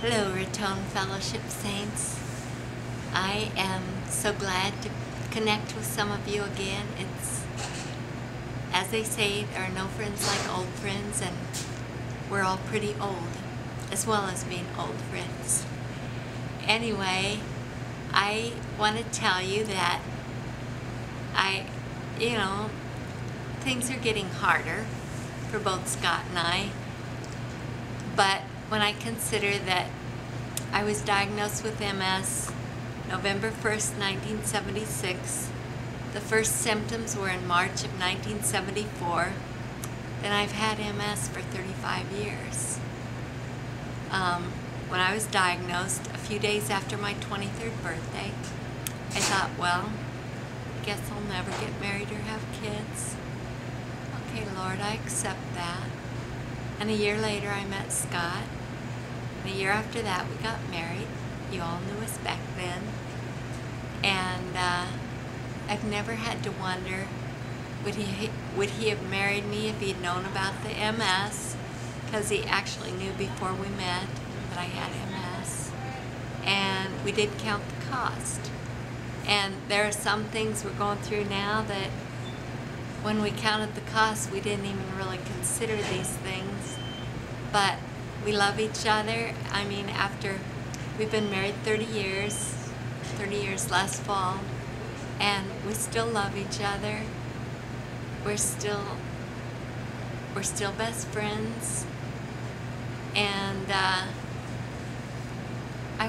Hello, Raton Fellowship Saints. I am so glad to connect with some of you again. It's, as they say, there are no friends like old friends, and we're all pretty old, as well as being old friends. Anyway, I want to tell you that things are getting harder for both Scott and I, but when I consider that I was diagnosed with MS November 1st, 1976, the first symptoms were in March of 1974, then I've had MS for 35 years. When I was diagnosed, a few days after my 23rd birthday, I thought, well, I guess I'll never get married or have kids. Okay, Lord, I accept that. And a year later, I met Scott. And a year after that, we got married. You all knew us back then. And I've never had to wonder, would he have married me if he'd known about the MS? Because he actually knew before we met that I had MS. And we did count the cost. And there are some things we're going through now that when we counted the cost, we didn't even really consider these things. But we love each other. I mean, after we've been married 30 years last fall, and we still love each other. We're still best friends. And I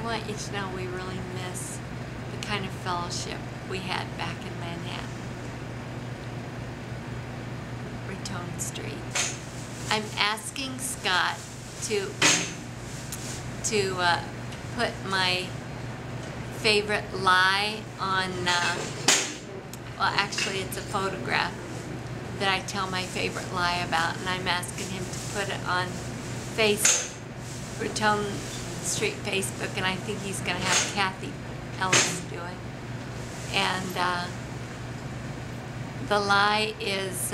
want you to know we really miss the kind of fellowship we had back in Manhattan. Raton Street. I'm asking Scott to put my favorite lie on, well, actually it's a photograph that I tell my favorite lie about, and I'm asking him to put it on Raton Street Facebook, and I think he's going to have Kathy Ellis do it. And the lie is,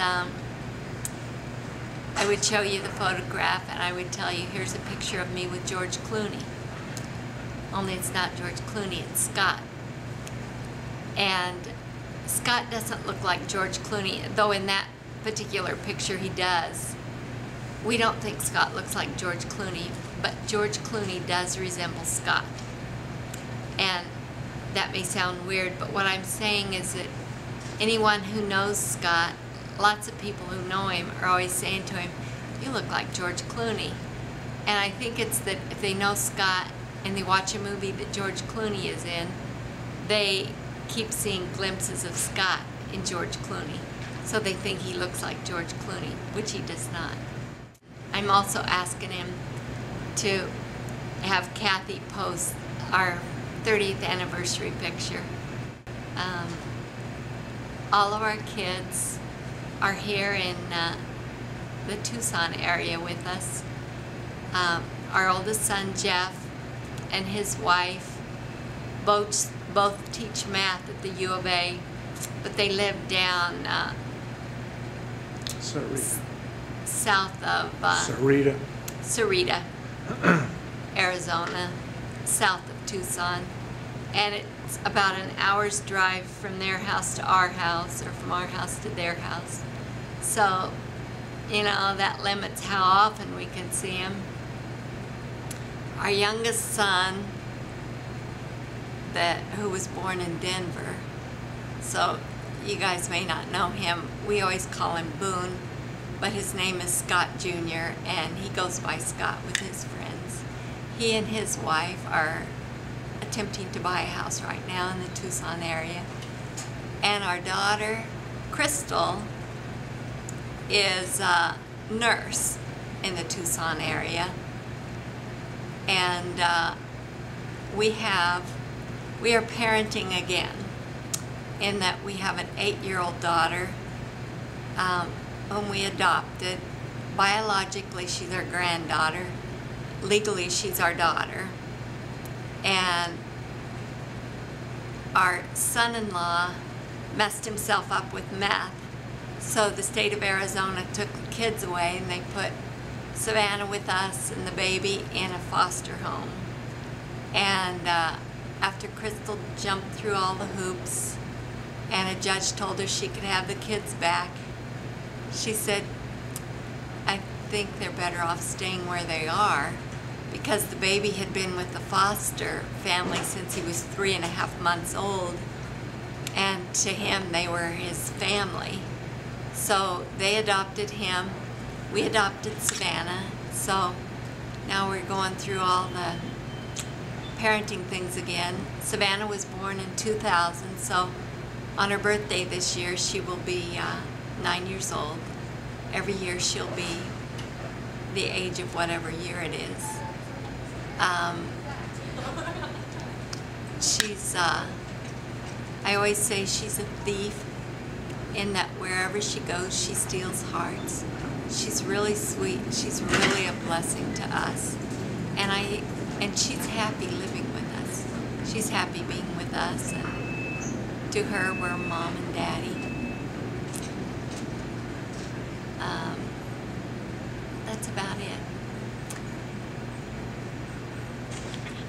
I would show you the photograph and I would tell you, here's a picture of me with George Clooney. Only it's not George Clooney, it's Scott. And Scott doesn't look like George Clooney, though in that particular picture he does. We don't think Scott looks like George Clooney, but George Clooney does resemble Scott. And that may sound weird, but what I'm saying is that anyone who knows Scott, lots of people who know him are always saying to him, you look like George Clooney. And I think it's that if they know Scott and they watch a movie that George Clooney is in, they keep seeing glimpses of Scott in George Clooney. So they think he looks like George Clooney, which he does not. I'm also asking him to have Kathy post our 30th anniversary picture. All of our kids are here in the Tucson area with us. Our oldest son, Jeff, and his wife both teach math at the U of A, but they live down south of Sarita, Arizona, south of Tucson. And it's about an hour's drive from their house to our house, or from our house to their house. So, you know, that limits how often we can see him. Our youngest son, who was born in Denver, so you guys may not know him, we always call him Boone, but his name is Scott Jr., and he goes by Scott with his friends. He and his wife are attempting to buy a house right now in the Tucson area. And our daughter, Crystal, is a nurse in the Tucson area. And we are parenting again, in that we have an 8-year-old daughter whom we adopted. Biologically, she's our granddaughter. Legally, she's our daughter. And our son-in-law messed himself up with meth, so the state of Arizona took the kids away and they put Savannah with us and the baby in a foster home. And after Crystal jumped through all the hoops and a judge told her she could have the kids back, she said, I think they're better off staying where they are, because the baby had been with the foster family since he was 3.5 months old, and to him they were his family. So they adopted him. We adopted Savannah. So now we're going through all the parenting things again. Savannah was born in 2000, so on her birthday this year she will be 9 years old. Every year she'll be the age of whatever year it is. I always say she's a thief, in that wherever she goes she steals hearts. She's really sweet. She's really a blessing to us. And she's happy living with us. She's happy being with us, and to her we're mom and daddy. That's about it.